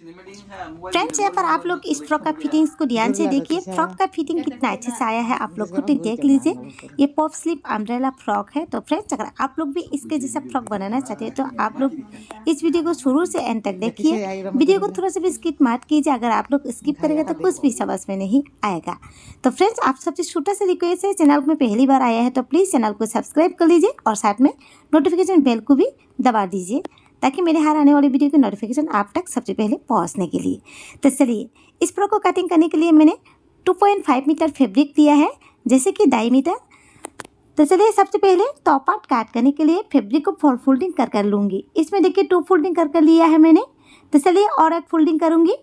Friends, यहाँ पर आप लोग इस फ्रॉक का फिटिंग्स को ध्यान से देखिए। फ्रॉक का फिटिंग कितना अच्छे से आया है आप लोग खुद ही देख लीजिए। ये पॉप स्लीव अम्ब्रेला फ्रॉक है। तो फ्रेंड्स, अगर आप लोग भी इसके जैसा फ्रॉक बनाना चाहते हैं तो आप लोग इस वीडियो को शुरू से एंड तक देखिए। वीडियो को थोड़ा सा भी स्किप मत कीजिए। अगर आप लोग स्किप करेंगे तो कुछ भी समझ में नहीं आएगा। तो फ्रेंड्स, आप सबसे छोटा सा रिक्वेस्ट है, चैनल में पहली बार आया है तो प्लीज़ चैनल को सब्सक्राइब कर लीजिए और साथ में नोटिफिकेशन बेल को भी दबा दीजिए ताकि मेरे हर आने वाली वीडियो की नोटिफिकेशन आप तक सबसे पहले पहुंचने के लिए। तो चलिए, इस फ्रॉक को कटिंग करने के लिए मैंने 2.5 मीटर फैब्रिक लिया है, जैसे कि 2.5 मीटर। तो चलिए, सबसे पहले टॉप पार्ट काट करने के लिए फैब्रिक को 4 फोल्डिंग कर लूँगी। इसमें देखिए 2 फोल्डिंग कर लिया है मैंने। तो चलिए और एक फोल्डिंग करूँगी।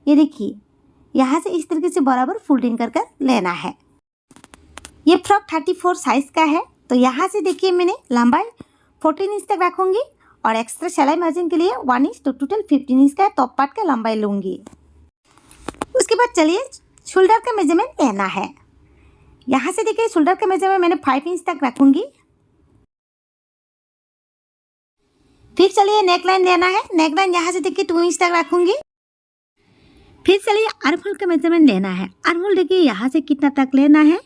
ये देखिए, यहाँ से इस तरीके से बराबर फोल्डिंग कर लेना है। ये फ्रॉक 34 साइज़ का है। तो यहाँ से देखिए मैंने लंबाई 14 इंच तक रखूँगी और एक्स्ट्रा सिलाई मार्जिन के लिए 1 इंच, तो टोटल 15 इंच का टॉप पार्ट का लंबाई लूँगी। उसके बाद चलिए शोल्डर का मेजरमेंट लेना है। यहाँ से देखिए शोल्डर का मेजरमेंट मैंने 5 इंच तक रखूँगी। फिर चलिए नेक लाइन लेना है। नेक लाइन यहाँ से देखिए 2 इंच तक रखूँगी। फिर चलिए आर्म होल का मेजरमेंट लेना है। आर्म होल देखिए यहाँ से कितना तक लेना है,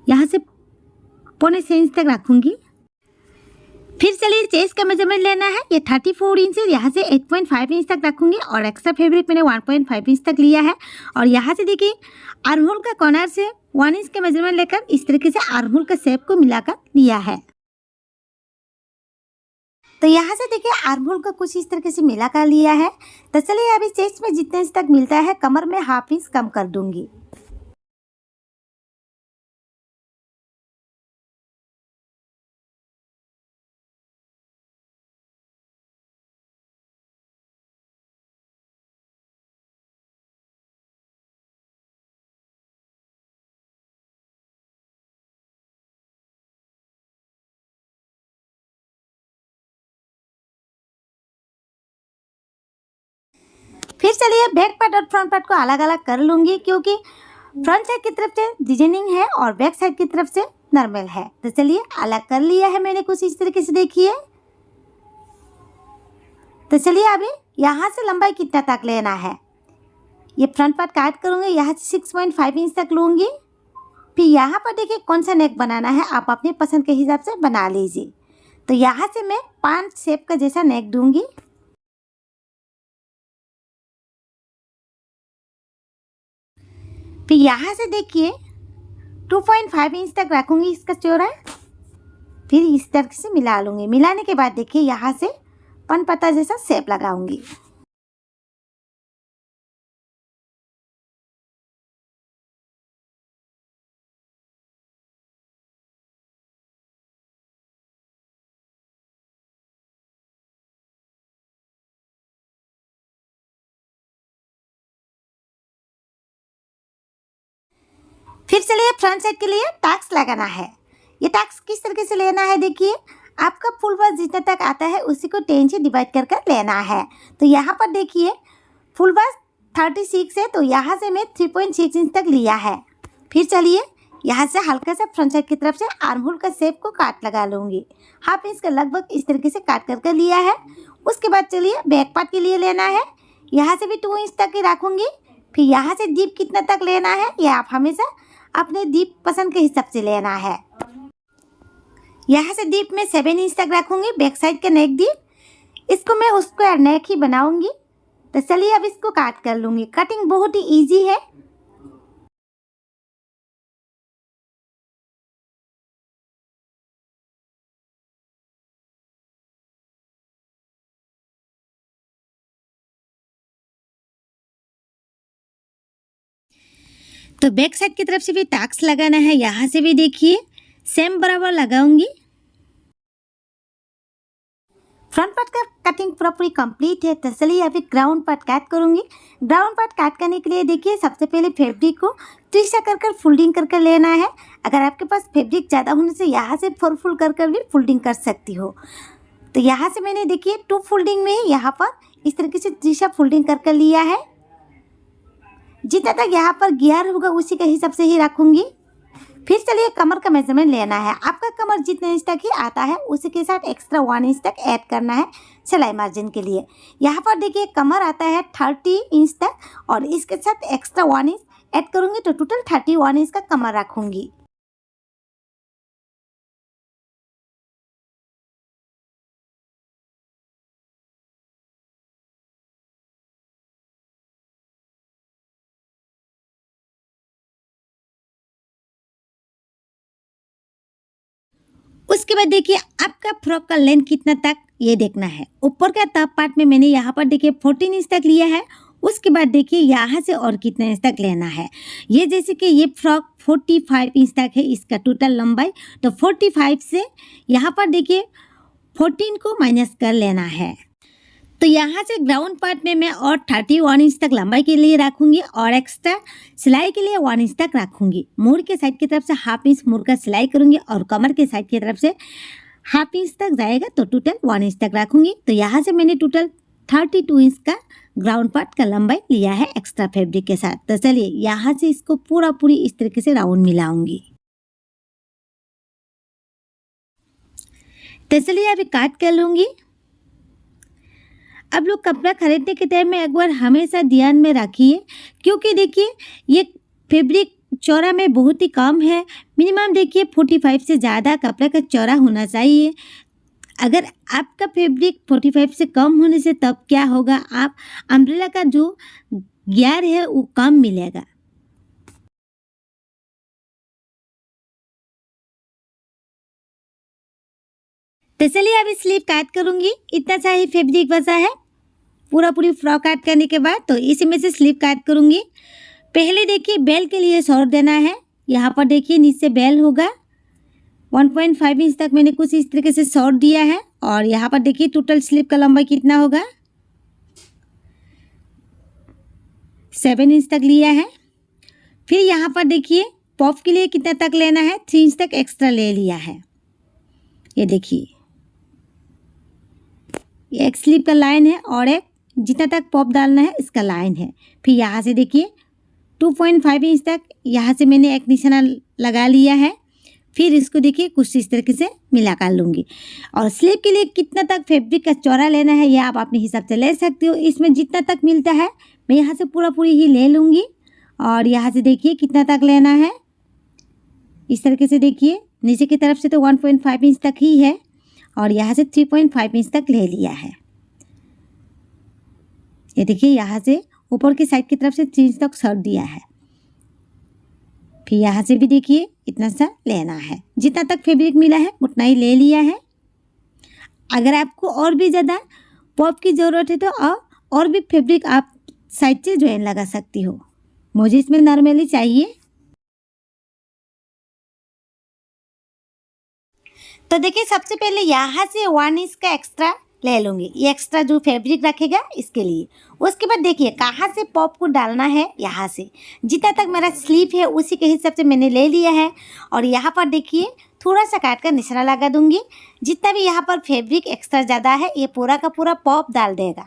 यहाँ से 0.25 इंच तक रखूँगी। फिर चलिए चेस्ट का मेजरमेंट लेना है। ये 34 इंच है, यहाँ से 8.5 इंच तक रखूँगी और एक्स्ट्रा फैब्रिक मैंने 1.5 इंच तक लिया है। और यहाँ से देखिए आर्म होल का कॉर्नर से 1 इंच का मेजरमेंट लेकर इस तरीके से आर्म होल का शेप को मिलाकर लिया है। तो यहाँ से देखिए आर्म होल का कुछ इस तरीके से मिलाकर लिया है। तो चलिए अभी चेस्ट में जितने इंच तक मिलता है कमर में 1/2 इंच कम कर दूँगी। फिर चलिए बैक पार्ट और फ्रंट पार्ट को अलग अलग कर लूँगी, क्योंकि फ्रंट साइड की तरफ से डिजाइनिंग है और बैक साइड की तरफ से नॉर्मल है। तो चलिए अलग कर लिया है मैंने कुछ इस तरीके से, देखिए। तो चलिए अभी यहाँ से लंबाई कितना तक लेना है, ये फ्रंट पार्ट काट करूँगी। यहाँ से 6.5 इंच तक लूँगी। फिर यहाँ पर देखिए कौन सा नेक बनाना है, आप अपने पसंद के हिसाब से बना लीजिए। तो यहाँ से मैं 5 शेप का जैसा नेक दूँगी। फिर यहाँ से देखिए 2.5 इंच तक रखूँगी इसका चौड़ाई। फिर इस तरह से मिला लूँगी। मिलाने के बाद देखिए यहाँ से पन पत्ता जैसा शेप लगाऊंगी। फिर चलिए फ्रंट साइड के लिए टैक्स लगाना है। ये टैक्स किस तरीके से लेना है, देखिए आपका फुल बाज जितना तक आता है उसी को 10 से डिवाइड कर लेना है। तो यहाँ पर देखिए फुल बाज 36 है, तो यहाँ से मैं 3.6 इंच तक लिया है। फिर चलिए यहाँ से हल्का सा फ्रंट साइड की तरफ से आर्म होल का शेप को काट लगा लूँगी। 1/2 इंच का लगभग इस तरीके से काट कर लिया है। उसके बाद चलिए बैक पार्ट के लिए लेना है। यहाँ से भी 2 इंच तक ही रखूँगी। फिर यहाँ से डीप कितना तक लेना है, ये आप हमेशा अपने डीप पसंद के हिसाब से लेना है। यहाँ से डीप में 7 इंच तक रखूँगी बैक साइड का नेक डीप। इसको मैं उसको नेक ही बनाऊँगी। तो चलिए अब इसको काट कर लूँगी। कटिंग बहुत ही इजी है। तो बैक साइड की तरफ से भी टैक्स लगाना है। यहाँ से भी देखिए सेम बराबर लगाऊंगी। फ्रंट पार्ट का कटिंग पूरी कंप्लीट है। तो चलिए अभी ग्राउंड पार्ट काट करूँगी। ग्राउंड पार्ट काट करने के लिए देखिए सबसे पहले फैब्रिक को त्रिशा कर फोल्डिंग कर लेना है। अगर आपके पास फैब्रिक ज़्यादा होने से यहाँ से 4 फोल्ड कर भी फोल्डिंग कर सकती हो। तो यहाँ से मैंने देखिए 2 फोल्डिंग में यहाँ पर इस तरीके से त्रिशा फोल्डिंग कर लिया है। जितना तक यहाँ पर गियर होगा उसी के हिसाब से ही रखूँगी। फिर चलिए कमर का मेजरमेंट लेना है। आपका कमर जितने इंच तक ही आता है उसी के साथ एक्स्ट्रा 1 इंच तक ऐड करना है सिलाई मार्जिन के लिए। यहाँ पर देखिए कमर आता है 30 इंच तक और इसके साथ एक्स्ट्रा 1 इंच ऐड करूँगी तो टोटल 31 इंच का कमर रखूँगी। उसके बाद देखिए आपका फ्रॉक का लेंथ कितना तक ये देखना है। ऊपर का टॉप पार्ट में मैंने यहाँ पर देखिए 14 इंच तक लिया है। उसके बाद देखिए यहाँ से और कितने इंच तक लेना है। ये जैसे कि ये फ्रॉक 45 इंच तक है इसका टोटल लंबाई, तो 45 से यहाँ पर देखिए 14 को माइनस कर लेना है। तो यहाँ से ग्राउंड पार्ट में मैं और 31 इंच तक लंबाई के लिए रखूँगी और एक्स्ट्रा सिलाई के लिए 1 इंच तक रखूँगी। मोड़ के साइड की तरफ से हाफ इंच मोड़ का सिलाई करूँगी और कमर के साइड की तरफ से हाफ इंच तक जाएगा तो टोटल 1 इंच तक रखूँगी। तो यहाँ से मैंने टोटल 32 इंच का ग्राउंड पार्ट का लंबाई लिया है एक्स्ट्रा फैब्रिक के साथ। तो चलिए यहाँ से इसको पूरी इस तरीके से राउंड मिलाऊंगी। तो चलिए अभी काट कर लूँगी। अब लोग कपड़ा खरीदने के टाइम में एक बार हमेशा ध्यान में रखिए, क्योंकि देखिए ये फैब्रिक चौड़ा में बहुत ही कम है। मिनिमम देखिए 45 से ज़्यादा कपड़ा का चौड़ा होना चाहिए। अगर आपका फैब्रिक 45 से कम होने से तब क्या होगा, आप अम्ब्रेला का जो घेर है वो कम मिलेगा। तो चलिए अभी स्लीव काट करूँगी। इतना सा ही फैब्रिक बचा है पूरी फ्रॉक काट करने के बाद, तो इसी में से स्लीव काट करूँगी। पहले देखिए बेल के लिए शॉर्ट देना है। यहाँ पर देखिए नीचे बेल होगा 1.5 इंच तक मैंने कुछ इस तरीके से शॉर्ट दिया है और यहाँ पर देखिए टोटल स्लीव का लंबाई कितना होगा 7 इंच तक लिया है। फिर यहाँ पर देखिए पॉफ के लिए कितना तक लेना है, 3 इंच तक एक्स्ट्रा ले लिया है। ये देखिए ये एक स्लीव का लाइन है और एक जितना तक पॉप डालना है इसका लाइन है। फिर यहाँ से देखिए 2.5 इंच तक यहाँ से मैंने एक निशाना लगा लिया है। फिर इसको देखिए कुछ इस तरीके से मिला कर लूँगी। और स्लीव के लिए कितना तक फैब्रिक का चौड़ा लेना है यह आप अपने हिसाब से ले सकते हो। इसमें जितना तक मिलता है मैं यहाँ से पूरी ही ले लूँगी। और यहाँ से देखिए कितना तक लेना है, इस तरीके से देखिए नीचे की तरफ से तो 1.5 इंच तक ही है और यहाँ से 3.5 इंच तक ले लिया है। ये देखिए यहाँ से ऊपर की साइड की तरफ से 3 इंच तक शर्ट दिया है। फिर यहाँ से भी देखिए इतना सा लेना है, जितना तक फैब्रिक मिला है उतना ही ले लिया है। अगर आपको और भी ज़्यादा पॉप की ज़रूरत है तो और भी फैब्रिक आप साइड से ज्वाइन लगा सकती हो। मुझे इसमें नॉर्मली चाहिए। तो देखिए सबसे पहले यहाँ से 1 इंच का एक्स्ट्रा ले लूँगी, ये एक्स्ट्रा जो फैब्रिक रखेगा इसके लिए। उसके बाद देखिए कहाँ से पॉप को डालना है, यहाँ से जितना तक मेरा स्लीव है उसी के हिसाब से मैंने ले लिया है। और यहाँ पर देखिए थोड़ा सा काट कर निशाना लगा दूँगी। जितना भी यहाँ पर फैब्रिक एक्स्ट्रा ज़्यादा है ये पूरा का पूरा पॉप डाल देगा।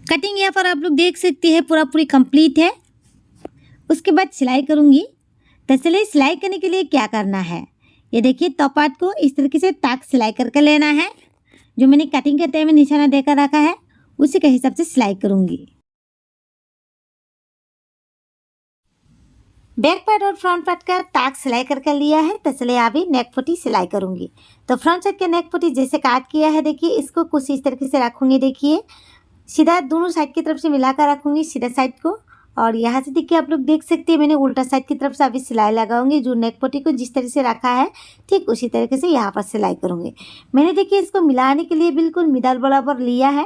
कटिंग यहाँ पर आप लोग देख सकते हैं पूरी कंप्लीट है। उसके बाद सिलाई करूँगी। तो चलिए सिलाई करने के लिए क्या करना है, ये देखिए टॉप पार्ट को इस तरीके से ताक सिलाई करके लेना है। जो मैंने कटिंग के टाइम में निशाना देकर रखा है उसी के हिसाब से सिलाई करूँगी। बैक पार्ट और फ्रंट पार्ट का ताक सिलाई करके लिया है। तो चलिए अभी नेक पट्टी सिलाई करूँगी। तो फ्रंट साइड के नेक पट्टी जैसे काट किया है देखिए इसको कुछ इस तरीके से रखूँगी। देखिए सीधा दोनों साइड की तरफ से मिलाकर रखूँगी सीधा साइड को। और यहाँ से देखिए आप लोग देख सकते हैं मैंने उल्टा साइड की तरफ से अभी सिलाई लगाऊंगी। जो नेक पट्टी को जिस तरह से रखा है ठीक उसी तरीके से यहाँ पर सिलाई करूँगी। मैंने देखिए इसको मिलाने के लिए बिल्कुल मिडल बराबर लिया है।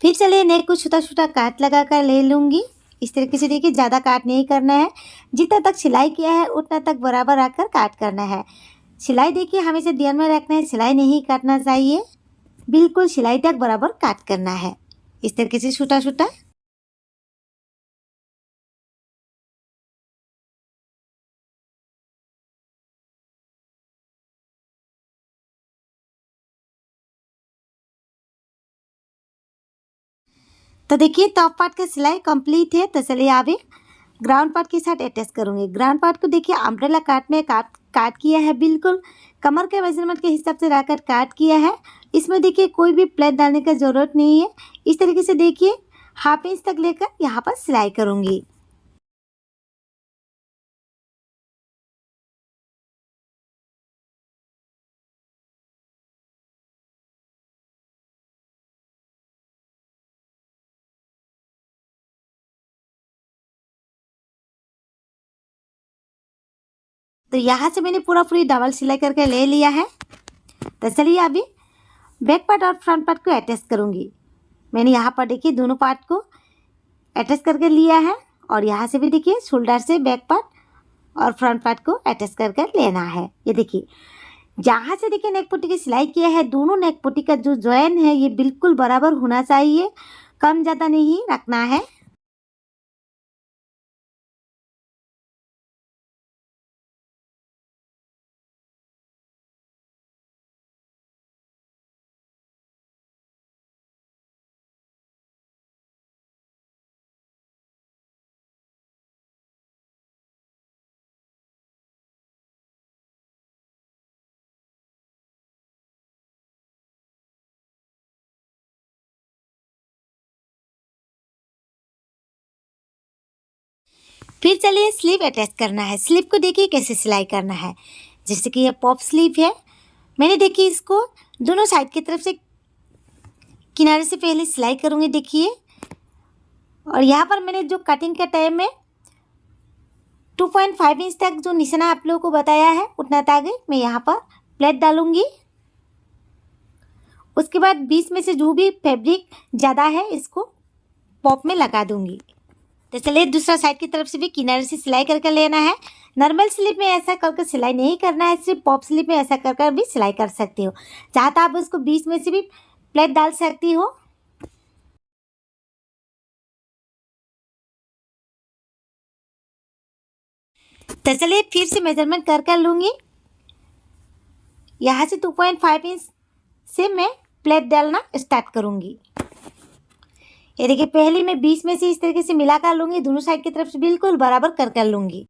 फिर चलिए नेक को छोटा छोटा काट लगा कर ले लूँगी। इस तरीके से देखिए, ज़्यादा काट नहीं करना है, जितना तक सिलाई किया है उतना तक बराबर आकर काट करना है। सिलाई देखिए हमेशा ध्यान में रखना है, सिलाई नहीं काटना चाहिए, बिल्कुल सिलाई तक बराबर काट करना है, इस तरीके से छोटा छोटा। तो देखिए टॉप पार्ट का सिलाई कंप्लीट है। तो चलिए अभी ग्राउंड पार्ट के साथ अटैच करूँगी। ग्राउंड पार्ट को देखिए अम्ब्रेला काट में काट किया है, बिल्कुल कमर के मेजरमेंट के हिसाब से रखकर काट किया है। इसमें देखिए कोई भी प्लेट डालने की ज़रूरत नहीं है। इस तरीके से देखिए हाफ इंच तक लेकर यहाँ पर सिलाई करूँगी। तो यहाँ से मैंने पूरी डबल सिलाई करके ले लिया है। तो चलिए अभी बैक पार्ट और फ्रंट पार्ट को अटैच करूँगी। मैंने यहाँ पर देखिए दोनों पार्ट को अटैच करके लिया है, और यहाँ से भी देखिए शोल्डर से बैक पार्ट और फ्रंट पार्ट को अटैच करके लेना है। ये देखिए जहाँ से देखिए नेक पट्टी की सिलाई किया है, दोनों नेक पट्टी का जो जॉइन है ये बिल्कुल बराबर होना चाहिए, कम ज़्यादा नहीं रखना है। फिर चलिए स्लीव अटैच करना है। स्लीव को देखिए कैसे सिलाई करना है। जैसे कि ये पॉप स्लीव है, मैंने देखिए इसको दोनों साइड की तरफ से किनारे से पहले सिलाई करूँगी देखिए। और यहाँ पर मैंने जो कटिंग के टाइम में 2.5 इंच तक जो निशाना आप लोगों को बताया है, उतना तक मैं यहाँ पर प्लेट डालूँगी। उसके बाद बीच में से जो भी फैब्रिक ज़्यादा है इसको पॉप में लगा दूँगी। तो चलिए दूसरा साइड की तरफ से भी किनारे से सिलाई करके लेना है। नॉर्मल स्लीव में ऐसा करके सिलाई नहीं करना है, सिर्फ पॉप स्लीव में ऐसा कर कर भी सिलाई कर सकती हो। चाहता आप उसको बीच में से भी प्लेट डाल सकती हो। तो चलिए फिर से मेजरमेंट कर लूँगी। यहाँ से 2.5 इंच से मैं प्लेट डालना स्टार्ट करूँगी। ये देखिए पहले मैं बीच में से इस तरीके से मिला कर लूँगी, दोनों साइड की तरफ से बिल्कुल बराबर कर लूँगी।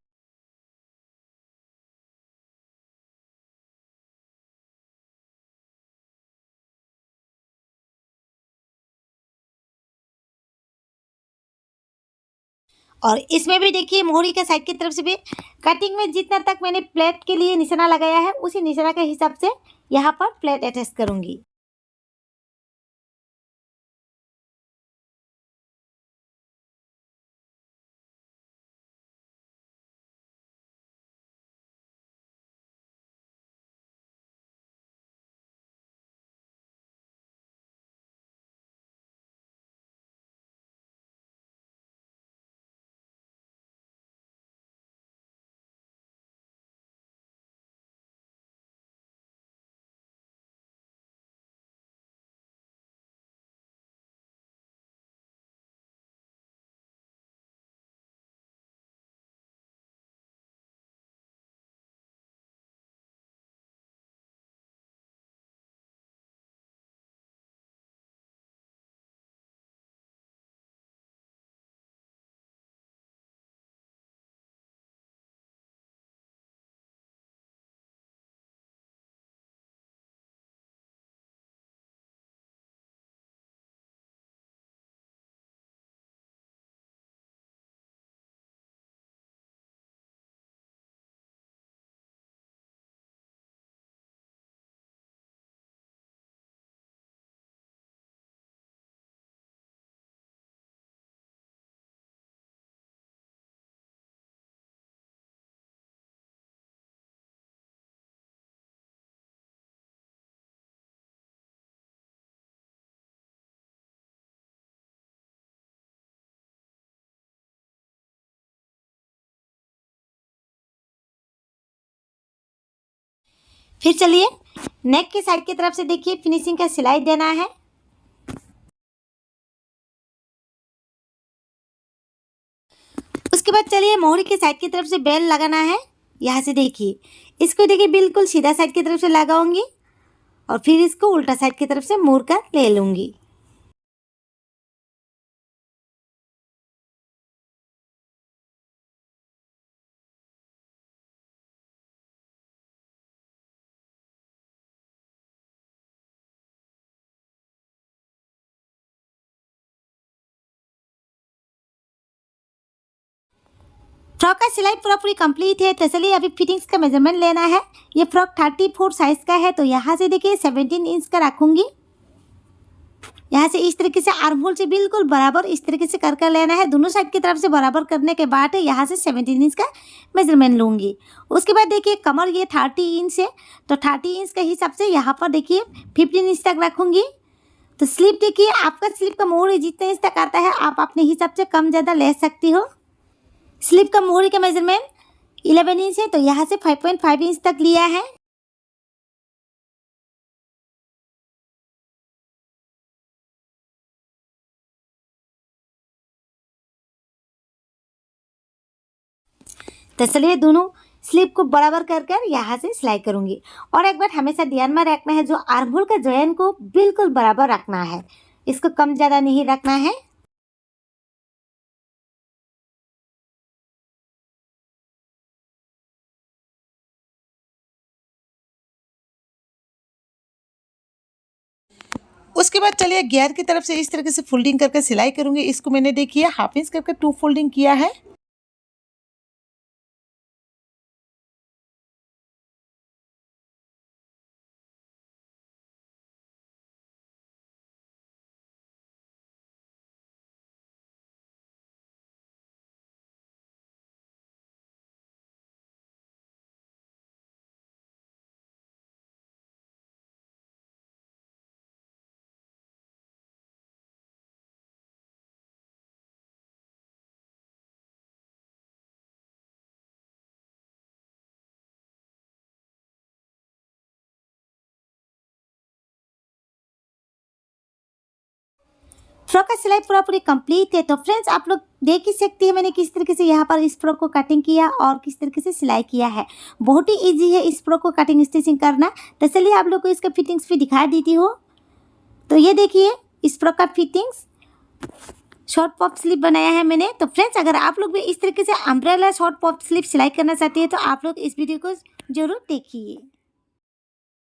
और इसमें भी देखिए मोहरी के साइड की तरफ से भी कटिंग में जितना तक मैंने प्लेट के लिए निशाना लगाया है, उसी निशाना के हिसाब से यहाँ पर प्लेट अटैच करूँगी। फिर चलिए नेक की साइड की तरफ से देखिए फिनिशिंग का सिलाई देना है। उसके बाद चलिए मोहरी की साइड की तरफ से बेल लगाना है। यहाँ से देखिए इसको देखिए बिल्कुल सीधा साइड की तरफ से लगाऊंगी और फिर इसको उल्टा साइड की तरफ से मोड़ कर ले लूंगी। फ्रॉक का सिलाई पूरी कंप्लीट है। तो चलिए अभी फिटिंग्स का मेजरमेंट लेना है। ये फ्रॉक 34 साइज का है, तो यहाँ से देखिए 17 इंच का रखूंगी। यहाँ से इस तरीके से आर्म होल से बिल्कुल बराबर इस तरीके से कर लेना है। दोनों साइड की तरफ से बराबर करने के बाद यहाँ से 17 इंच का मेजरमेंट लूँगी। उसके बाद देखिए कमर ये 30 इंच है, तो 30 इंच के हिसाब से यहाँ पर देखिए 15 इंच तक रखूँगी। तो स्लीप देखिए आपका स्लीप का मोहरी जितने इंच तक आता है आप अपने हिसाब से कम ज़्यादा ले सकती हो। स्लीप का मोहरी का मेजरमेंट 11 इंच है, तो यहाँ से 5.5 इंच तक लिया है। तो चलिए दोनों स्लीप को बराबर कर कर यहाँ से सिलाई करूँगी। और एक बात हमेशा ध्यान में रखना है, जो आर्म होल का जॉइन को बिल्कुल बराबर रखना है, इसको कम ज़्यादा नहीं रखना है। उसके बाद चलिए गियर की तरफ से इस तरीके से फोल्डिंग करके सिलाई करूँगी। इसको मैंने देखिए हाफ इंच करके 2 फोल्डिंग किया है। फ्रॉक का सिलाई पूरी कंप्लीट है। तो फ्रेंड्स आप लोग देख ही सकते हैं मैंने किस तरीके से यहाँ पर इस फ्रॉक को कटिंग किया और किस तरीके से सिलाई किया है। बहुत ही इजी है इस फ्रॉक को कटिंग स्टिचिंग करना। तो चलिए आप लोग को इसका फिटिंग्स भी दिखा देती हूँ। तो ये देखिए इस फ्रॉक का फिटिंग्स शॉर्ट पॉप स्लीव बनाया है मैंने। तो फ्रेंड्स अगर आप लोग भी इस तरीके से अम्ब्रेला शॉर्ट पॉप स्लीव सिलाई करना चाहते हैं तो आप लोग इस वीडियो को जरूर देखिए।